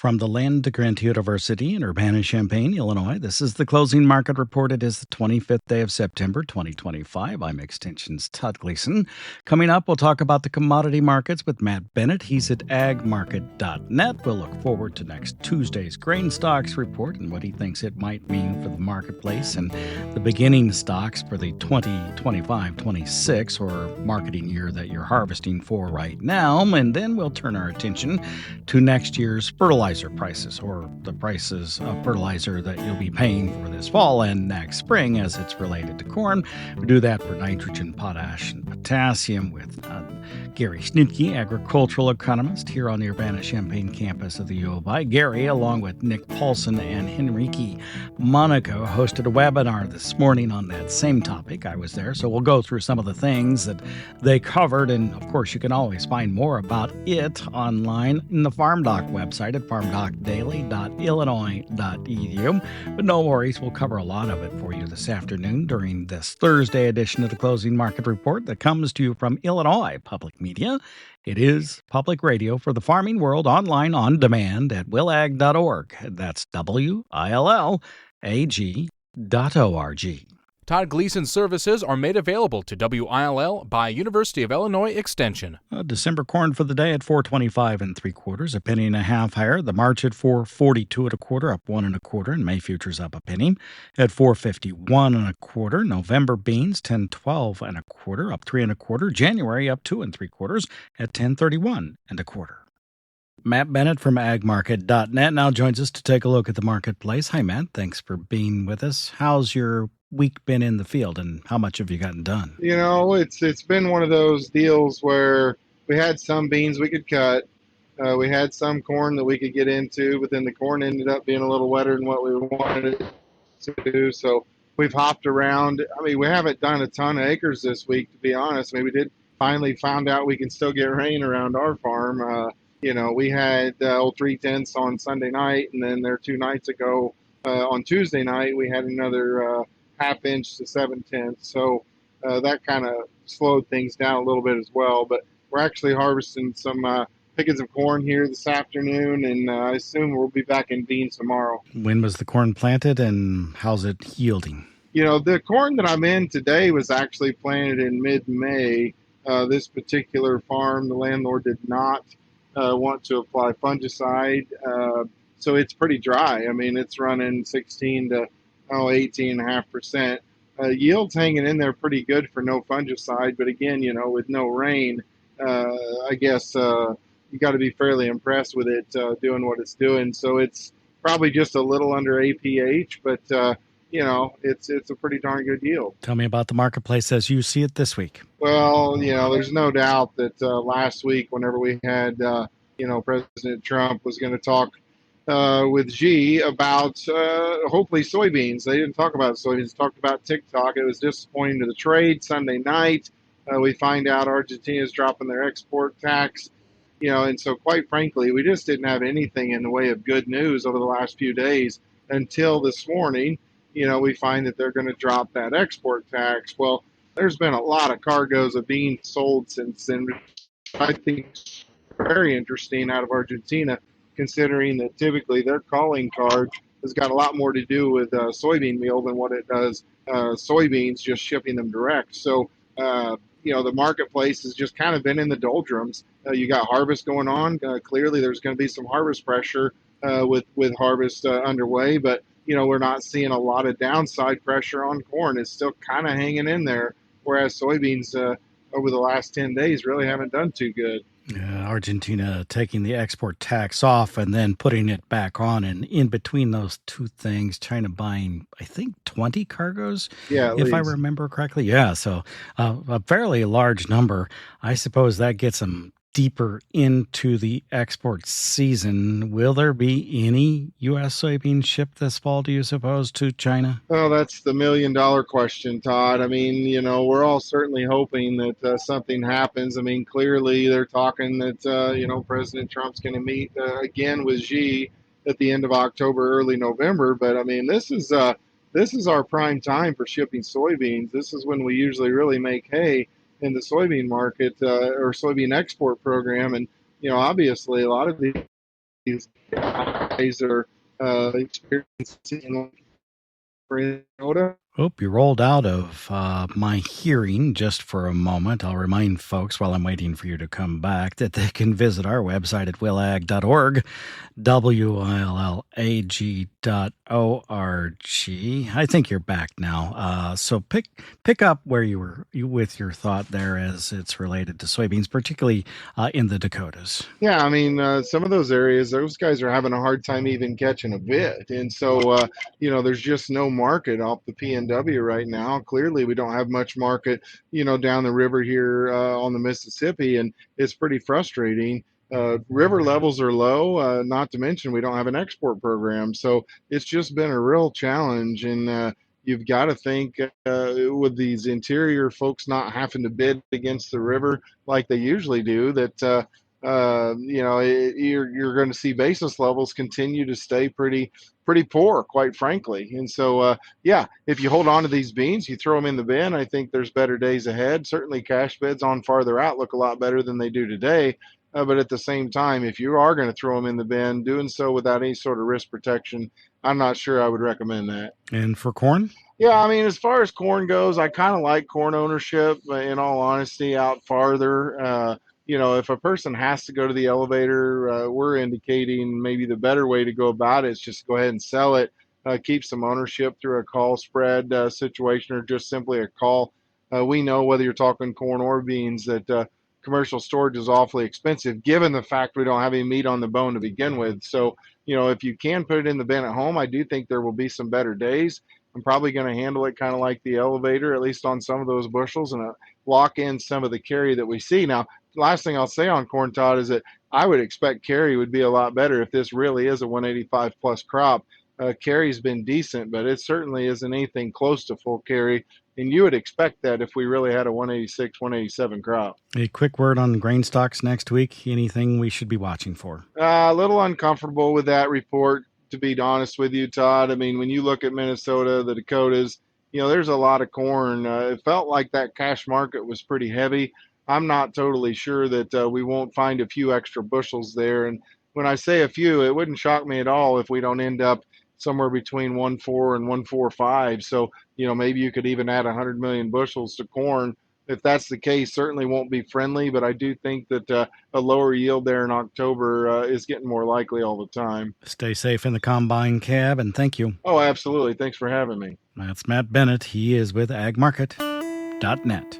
From the Land Grant University in Urbana-Champaign, Illinois, this is the closing market report. It is the 25th day of September, 2025. I'm Extension's Todd Gleason. Coming up, we'll talk about the commodity markets with Matt Bennett. He's at agmarket.net. We'll look forward to next Tuesday's grain stocks report and what he thinks it might mean for the marketplace and the beginning stocks for the 2025-26 or marketing year that you're harvesting for right now. And then we'll turn our attention to next year's fertilizer prices, or the prices of fertilizer that you'll be paying for this fall and next spring as it's related to corn. We do that for nitrogen, potash, and potassium with Gary Schnitkey, agricultural economist here on the Urbana-Champaign campus of the U of I. Gary, along with Nick Paulson and Henrique Monaco, hosted a webinar this morning on that same topic. I was there, so we'll go through some of the things that they covered, and of course you can always find more about it online in the FarmDoc website at farmdocdaily.illinois.edu. But no worries, we'll cover a lot of it for you this afternoon during this Thursday edition of the Closing Market Report that comes to you from Illinois Public Media. It is public radio for the farming world, online on demand at willag.org. That's WILLAG.org. Todd Gleason services are made available to WILL by University of Illinois Extension. December corn for the day at 4.25 3/4, a penny and a half higher. The March at 4.42 1/4, up 1 1/4, and May futures up a penny at 4.51 1/4. November beans 10.12 1/4, up 3 1/4. January up 2 3/4 at 10.31 1/4. Matt Bennett from agmarket.net now joins us to take a look at the marketplace. Hi, Matt. Thanks for being with us. How's your week been in the field, and how much have you gotten done? You know, it's been one of those deals where we had some beans we could cut. We had some corn that we could get into, but then the corn ended up being a little wetter than what we wanted it to do. So we've hopped around. I mean, we haven't done a ton of acres this week, to be honest. I mean, we did finally found out we can still get rain around our farm. We had old 3/10 on Sunday night, and then there 2 nights ago on Tuesday night, we had another half inch to 7/10. So that kind of slowed things down a little bit as well. But we're actually harvesting some pickings of corn here this afternoon, and I assume we'll be back in beans tomorrow. When was the corn planted, and how's it yielding? You know, the corn that I'm in today was actually planted in mid-May. This particular farm, the landlord did not want to apply fungicide, so it's pretty dry. I mean, it's running 16 to 18.5%. Yield's hanging in there pretty good for no fungicide, but again, with no rain, I guess you got to be fairly impressed with it doing what it's doing. So it's probably just a little under APH, but it's a pretty darn good yield. Tell me about the marketplace as you see it this week. Well, there's no doubt that last week, whenever we had, President Trump was going to talk with Xi about hopefully soybeans. They didn't talk about soybeans, talked about TikTok. It was disappointing to the trade. Sunday night, we find out Argentina's dropping their export tax, and so quite frankly, we just didn't have anything in the way of good news over the last few days until this morning. We find that they're going to drop that export tax. Well, there's been a lot of cargoes of beans sold since then. I think it's very interesting out of Argentina, considering that typically their calling card has got a lot more to do with soybean meal than what it does soybeans, just shipping them direct. So, the marketplace has just kind of been in the doldrums. You got harvest going on. Clearly, there's going to be some harvest pressure with harvest underway, but we're not seeing a lot of downside pressure on corn. It's still kind of hanging in there, whereas soybeans over the last 10 days really haven't done too good. Argentina taking the export tax off and then putting it back on, and in between those two things, China buying, I think, 20 cargoes, if I remember correctly. Yeah, so a fairly large number. I suppose that gets them deeper into the export season. Will there be any U.S. soybeans shipped this fall, do you suppose, to China? Well, that's the million-dollar question, Todd. I mean, we're all certainly hoping that something happens. I mean, clearly they're talking that, President Trump's going to meet again with Xi at the end of October, early November. But, I mean, this is our prime time for shipping soybeans. This is when we usually really make hay in the soybean market or soybean export program. And, obviously a lot of these guys are experiencing in Minnesota. Oh, you rolled out of my hearing just for a moment. I'll remind folks while I'm waiting for you to come back that they can visit our website at willag.org, willag.org. I think you're back now. So pick up where you were with your thought there as it's related to soybeans, particularly in the Dakotas. Yeah, I mean, some of those areas, those guys are having a hard time even catching a bid. And so, there's just no market off the PNW right now. Clearly, we don't have much market, down the river here on the Mississippi, and it's pretty frustrating. River levels are low, not to mention we don't have an export program. So it's just been a real challenge. And you've got to think with these interior folks not having to bid against the river like they usually do, that you're going to see basis levels continue to stay pretty poor, quite frankly. And so, if you hold on to these beans, you throw them in the bin. I think there's better days ahead. Certainly, cash bids on farther out look a lot better than they do today. But at the same time, if you are going to throw them in the bin, doing so without any sort of risk protection, I'm not sure I would recommend that. And for corn? Yeah, I mean, as far as corn goes, I kind of like corn ownership, in all honesty, out farther. If a person has to go to the elevator, we're indicating maybe the better way to go about it is just go ahead and sell it, keep some ownership through a call spread situation or just simply a call. We know whether you're talking corn or beans that commercial storage is awfully expensive given the fact we don't have any meat on the bone to begin with. So, if you can put it in the bin at home, I do think there will be some better days. I'm probably going to handle it kind of like the elevator, at least on some of those bushels, and lock in some of the carry that we see. Now, last thing I'll say on corn, Todd, is that I would expect carry would be a lot better if this really is a 185 plus crop. Carry's been decent, but it certainly isn't anything close to full carry. And you would expect that if we really had a 186, 187 crop. A quick word on grain stocks next week. Anything we should be watching for? A little uncomfortable with that report, to be honest with you, Todd. I mean, when you look at Minnesota, the Dakotas, there's a lot of corn. It felt like that cash market was pretty heavy. I'm not totally sure that we won't find a few extra bushels there. And when I say a few, it wouldn't shock me at all if we don't end up somewhere between 1.4 and 1.45. So, maybe you could even add 100 million bushels to corn. If that's the case, certainly won't be friendly, but I do think that a lower yield there in October is getting more likely all the time. Stay safe in the combine cab, and thank you. Oh, absolutely. Thanks for having me. That's Matt Bennett. He is with agmarket.net.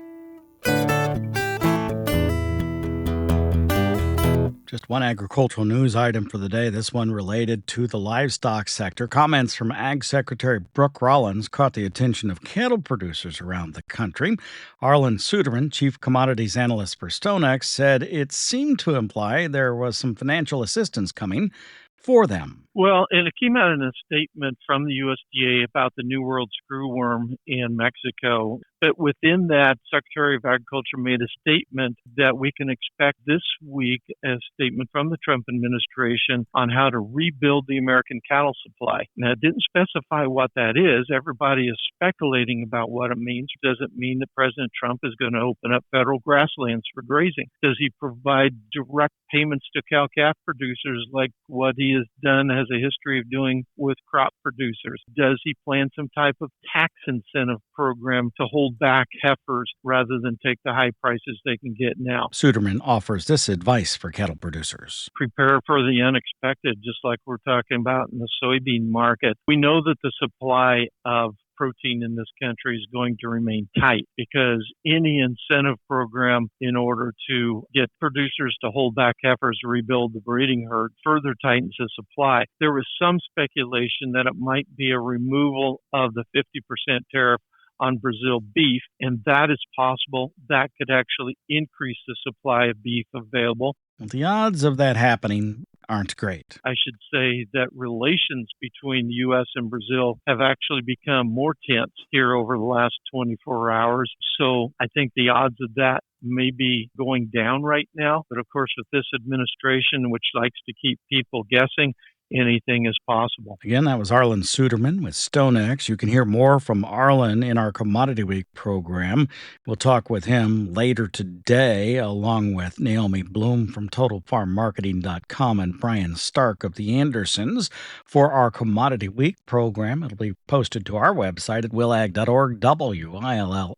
Just one agricultural news item for the day, this one related to the livestock sector. Comments from Ag Secretary Brooke Rollins caught the attention of cattle producers around the country. Arlen Suderman, Chief Commodities Analyst for StoneX, said it seemed to imply there was some financial assistance coming for them. Well, and it came out in a statement from the USDA about the New World screwworm in Mexico. But within that, Secretary of Agriculture made a statement that we can expect this week, a statement from the Trump administration on how to rebuild the American cattle supply. Now, it didn't specify what that is. Everybody is speculating about what it means. Does it mean that President Trump is going to open up federal grasslands for grazing? Does he provide direct payments to cow-calf producers like what he has done, has a history of doing with crop producers? Does he plan some type of tax incentive program to hold back heifers rather than take the high prices they can get now? Suderman offers this advice for cattle producers. Prepare for the unexpected, just like we're talking about in the soybean market. We know that the supply of protein in this country is going to remain tight because any incentive program in order to get producers to hold back heifers, rebuild the breeding herd, further tightens the supply. There was some speculation that it might be a removal of the 50% tariff on Brazil beef, and that is possible. That could actually increase the supply of beef available. The odds of that happening aren't great. I should say that relations between the U.S. and Brazil have actually become more tense here over the last 24 hours. So I think the odds of that may be going down right now. But of course, with this administration, which likes to keep people guessing, anything is possible. Again, that was Arlen Suderman with StoneX. You can hear more from Arlen in our Commodity Week program. We'll talk with him later today, along with Naomi Bloom from TotalFarmMarketing.com and Brian Stark of the Andersons for our Commodity Week program. It'll be posted to our website at willag.org, willag.org,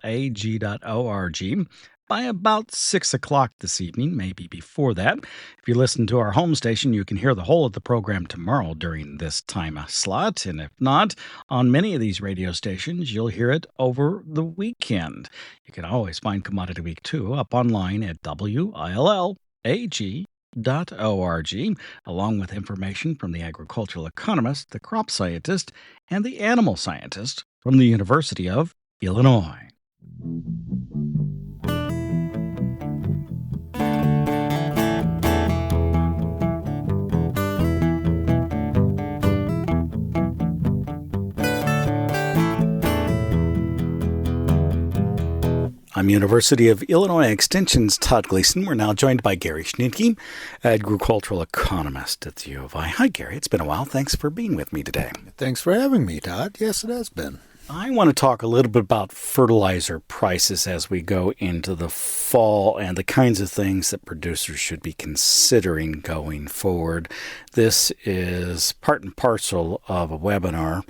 by about 6 o'clock this evening, maybe before that. If you listen to our home station, you can hear the whole of the program tomorrow during this time slot. And if not, on many of these radio stations, you'll hear it over the weekend. You can always find Commodity Week 2 up online at willag.org, along with information from the agricultural economist, the crop scientist, and the animal scientist from the University of Illinois. I'm University of Illinois Extension's Todd Gleason. We're now joined by Gary Schnitkey, agricultural economist at the U of I. Hi, Gary. It's been a while. Thanks for being with me today. Thanks for having me, Todd. Yes, it has been. I want to talk a little bit about fertilizer prices as we go into the fall and the kinds of things that producers should be considering going forward. This is part and parcel of a webinar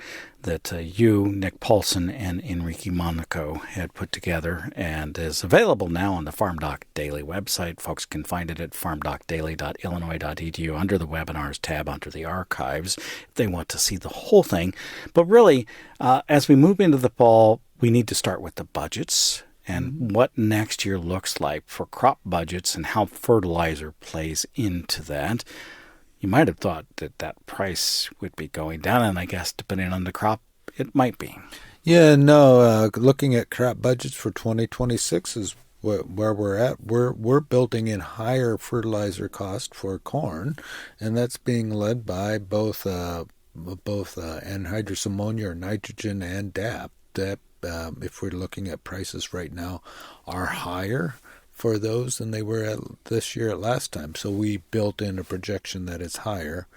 that you, Nick Paulson, and Enrique Monaco had put together and is available now on the FarmDoc Daily website. Folks can find it at farmdocdaily.illinois.edu under the webinars tab under the archives if they want to see the whole thing. But really, as we move into the fall, we need to start with the budgets and what next year looks like for crop budgets and how fertilizer plays into that. You might have thought that that price would be going down, and I guess depending on the crop, it might be. Yeah, no, looking at crop budgets for 2026 is where we're at. We're building in higher fertilizer cost for corn, and that's being led by both anhydrous ammonia or nitrogen and DAP. DAP, if we're looking at prices right now, are higher for those than they were at this year at last time. So we built in a projection that is higher.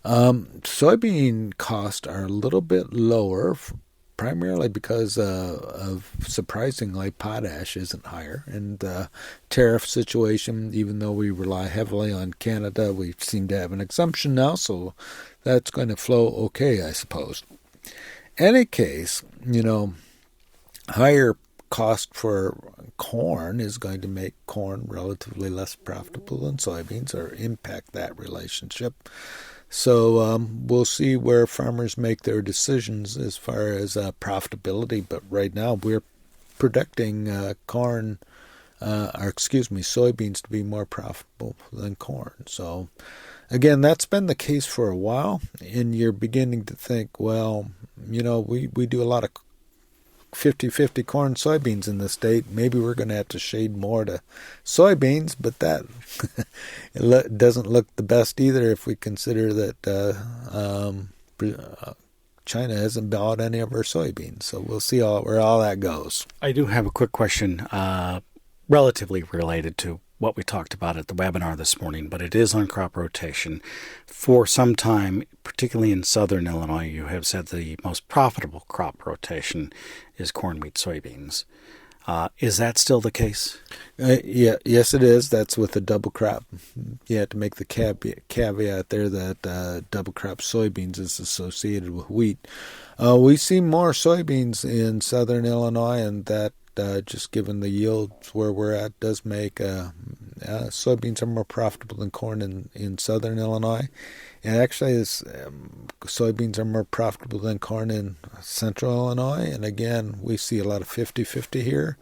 Soybean costs are a little bit lower, primarily because of surprisingly potash isn't higher. And the tariff situation, even though we rely heavily on Canada, we seem to have an exemption now, so that's going to flow okay, I suppose. Any case, higher cost for corn is going to make corn relatively less profitable than soybeans or impact that relationship. So we'll see where farmers make their decisions as far as profitability. But right now we're predicting soybeans to be more profitable than corn. So again, that's been the case for a while, and you're beginning to think, well, we do a lot of 50-50 corn soybeans in the state. Maybe we're going to have to shade more to soybeans, but that it doesn't look the best either if we consider that China hasn't bought any of our soybeans. So we'll see where all that goes. I do have a quick question relatively related to what we talked about at the webinar this morning, but it is on crop rotation. For some time, particularly in southern Illinois, you have said the most profitable crop rotation is corn, wheat, soybeans. Is that still the case? Yes, it is. That's with the double crop. You have to make the caveat there that double crop soybeans is associated with wheat. We see more soybeans in southern Illinois, and that just given the yields where we're at does make soybeans are more profitable than corn in southern Illinois. And actually, soybeans are more profitable than corn in central Illinois. And again, we see a lot of 50-50 here.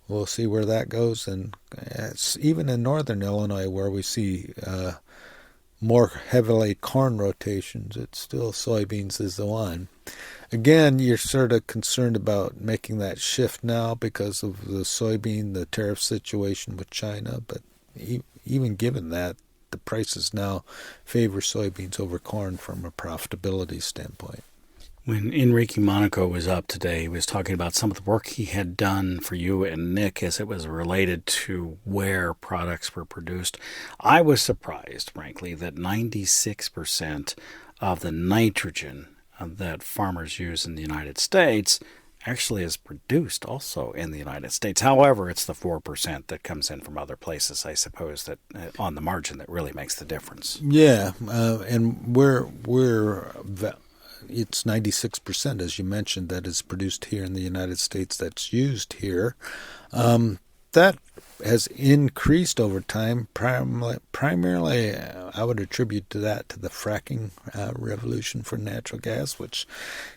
We'll see where that goes. And it's even in northern Illinois where we see more heavily corn rotations, it's still soybeans is the one. Again, you're sort of concerned about making that shift now because of the tariff situation with China. But even given that, the prices now favor soybeans over corn from a profitability standpoint. When Enrique Monaco was up today, he was talking about some of the work he had done for you and Nick as it was related to where products were produced. I was surprised, frankly, that 96% of the nitrogen that farmers use in the United States actually is produced also in the United States. However, it's the 4% that comes in from other places, I suppose, that on the margin that really makes the difference. Yeah, and it's 96%, as you mentioned, that is produced here in the United States that's used here. That has increased over time. Primarily, I would attribute to the fracking revolution for natural gas, which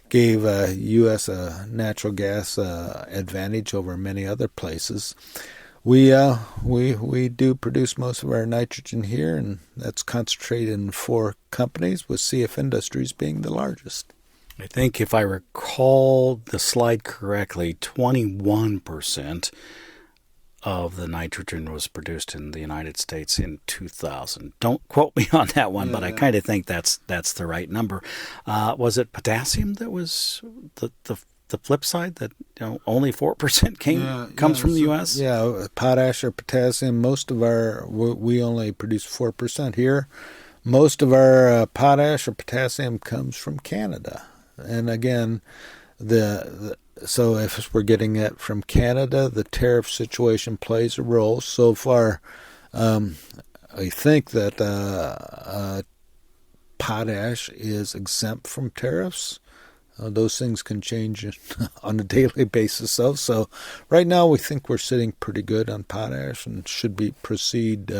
gave U.S. a natural gas advantage over many other places. We do produce most of our nitrogen here, and that's concentrated in 4 companies, with CF Industries being the largest. I think if I recall the slide correctly, 21% of the nitrogen was produced in the United States in 2000. Don't quote me on that one, but I kind of think that's the right number. Was it potassium that was the flip side, that only 4% comes from the U.S.? Yeah, potash or potassium. Most of we only produce 4% here. Most of our potash or potassium comes from Canada, and again, so if we're getting it from Canada, the tariff situation plays a role. So far, I think that potash is exempt from tariffs. Those things can change on a daily basis, though. So right now we think we're sitting pretty good on potash and should proceed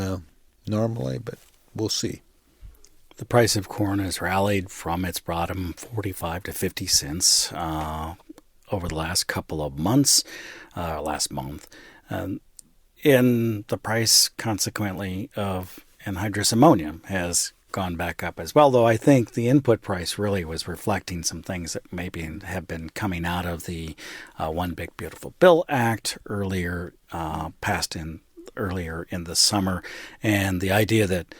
normally, but we'll see. The price of corn has rallied from its bottom 45 to 50 cents over the last couple of months, last month. And the price, consequently, of anhydrous ammonium has gone back up as well, though I think the input price really was reflecting some things that maybe have been coming out of the One Big Beautiful Bill Act passed earlier in the summer, and the idea that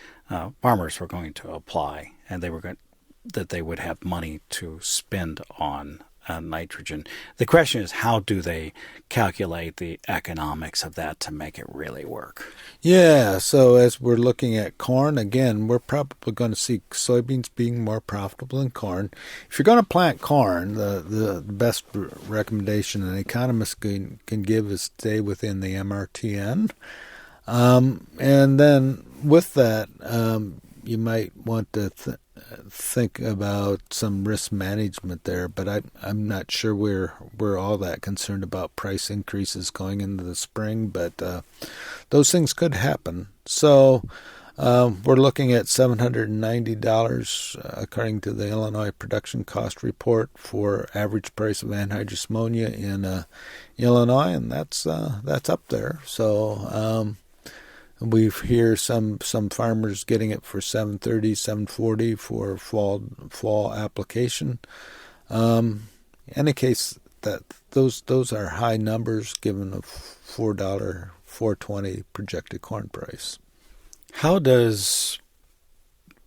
farmers were going to apply and that they would have money to spend on nitrogen. The question is, how do they calculate the economics of that to make it really work? Yeah, so as we're looking at corn, again, we're probably going to see soybeans being more profitable than corn. If you're going to plant corn, the best recommendation an economist can give is stay within the MRTN. And then with that, you might want to think about some risk management there, but I'm not sure we're all that concerned about price increases going into the spring, but those things could happen. So we're looking at $790 according to the Illinois Production Cost Report for average price of anhydrous ammonia in Illinois, and that's up there. So we hear some farmers getting it for $730, $740 for fall application. Any case, that those are high numbers given a $4.20 projected corn price. How does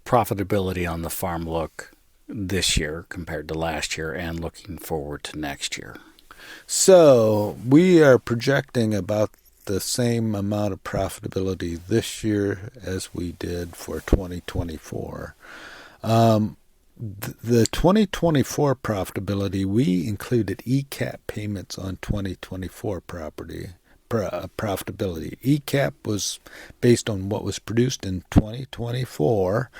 profitability on the farm look this year compared to last year and looking forward to next year? So we are projecting about the same amount of profitability this year as we did for 2024. The 2024 profitability, we included ECAP payments on 2024 profitability. ECAP was based on what was produced in 2024,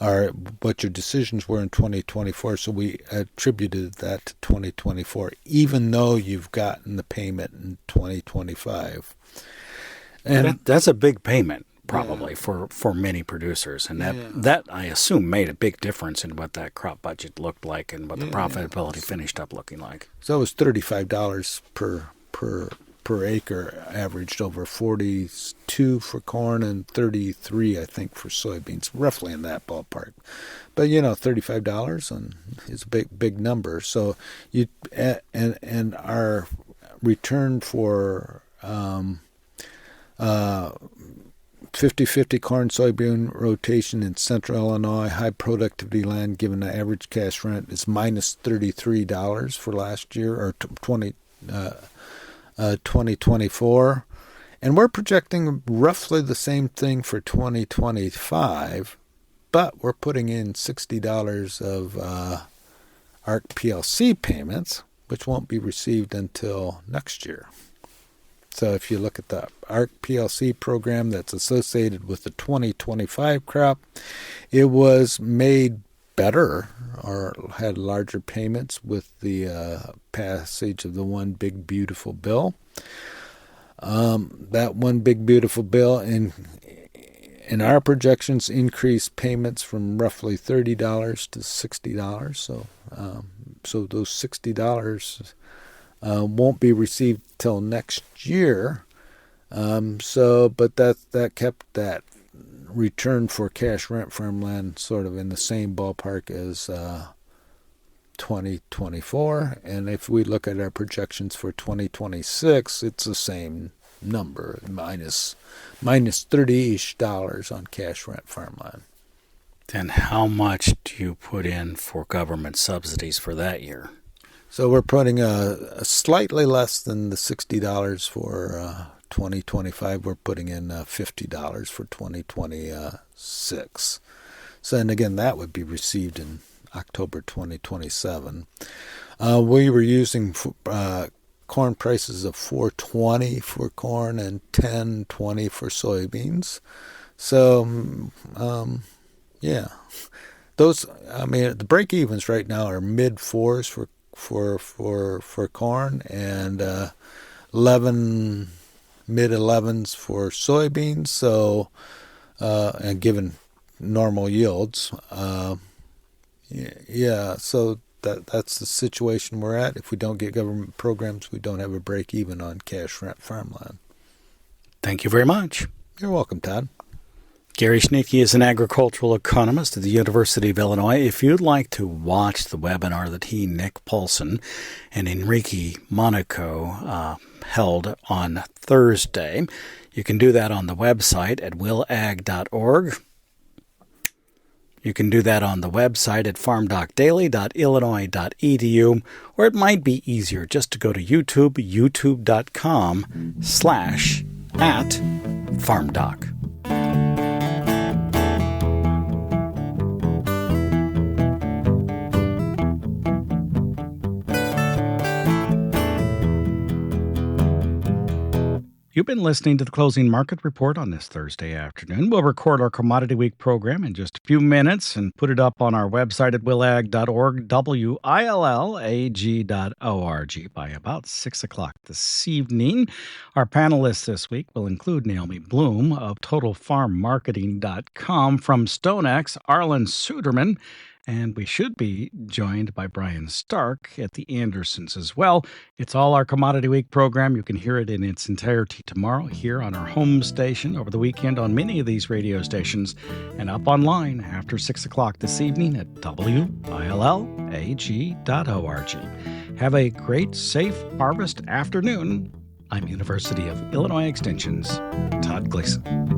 or what your decisions were in 2024, so we attributed that to 2024, even though you've gotten the payment in 2025. And that's a big payment, probably, for many producers. And that, I assume, made a big difference in what that crop budget looked like and what the profitability finished up looking like. So it was $35 per acre, averaged over 42 for corn and 33, I think, for soybeans, roughly in that ballpark. But $35 is a big number. So and our return for 50-50 corn soybean rotation in central Illinois, high productivity land given an average cash rent is minus $33 for last year, or 2024. And we're projecting roughly the same thing for 2025. but we're putting in $60 of ARC PLC payments, which won't be received until next year. So if you look at the ARC PLC program that's associated with the 2025 crop, it was made better or had larger payments with the passage of the One Big Beautiful Bill. That One Big Beautiful Bill in our projections increased payments from roughly $30 to $60. So those $60 won't be received till next year. But that kept that return for cash rent farmland sort of in the same ballpark as 2024. And if we look at our projections for 2026, it's the same number, minus $30-ish on cash rent farmland. Then how much do you put in for government subsidies for that year? So we're putting a slightly less than the $60 for 2025. We're putting in $50 for 2026. So, and again, that would be received in October 2027. We were using corn prices of $4.20 for corn and $10.20 for soybeans. So, yeah, those. I mean, the break evens right now are mid fours for corn and mid 11s for soybeans. So, and given normal yields, so that's the situation we're at. If we don't get government programs, we don't have a break even on cash rent farmland. Thank you very much. You're welcome, Todd. Gary Schnitkey is an agricultural economist at the University of Illinois. If you'd like to watch the webinar that Nick Paulson, and Enrique Monaco held on Thursday, you can do that on the website at willag.org. You can do that on the website at farmdocdaily.illinois.edu, or it might be easier just to go to YouTube, youtube.com/@farmdoc. You've been listening to the Closing Market Report on this Thursday afternoon. We'll record our Commodity Week program in just a few minutes and put it up on our website at willag.org, willag.org, by about 6 o'clock this evening. Our panelists this week will include Naomi Bloom of TotalFarmMarketing.com, from StoneX, Arlen Suderman, and we should be joined by Brian Stark at the Andersons as well. It's all our Commodity Week program. You can hear it in its entirety tomorrow here on our home station, over the weekend on many of these radio stations, and up online after 6 o'clock this evening at willag.org. Have a great, safe harvest afternoon. I'm University of Illinois Extension's Todd Gleason.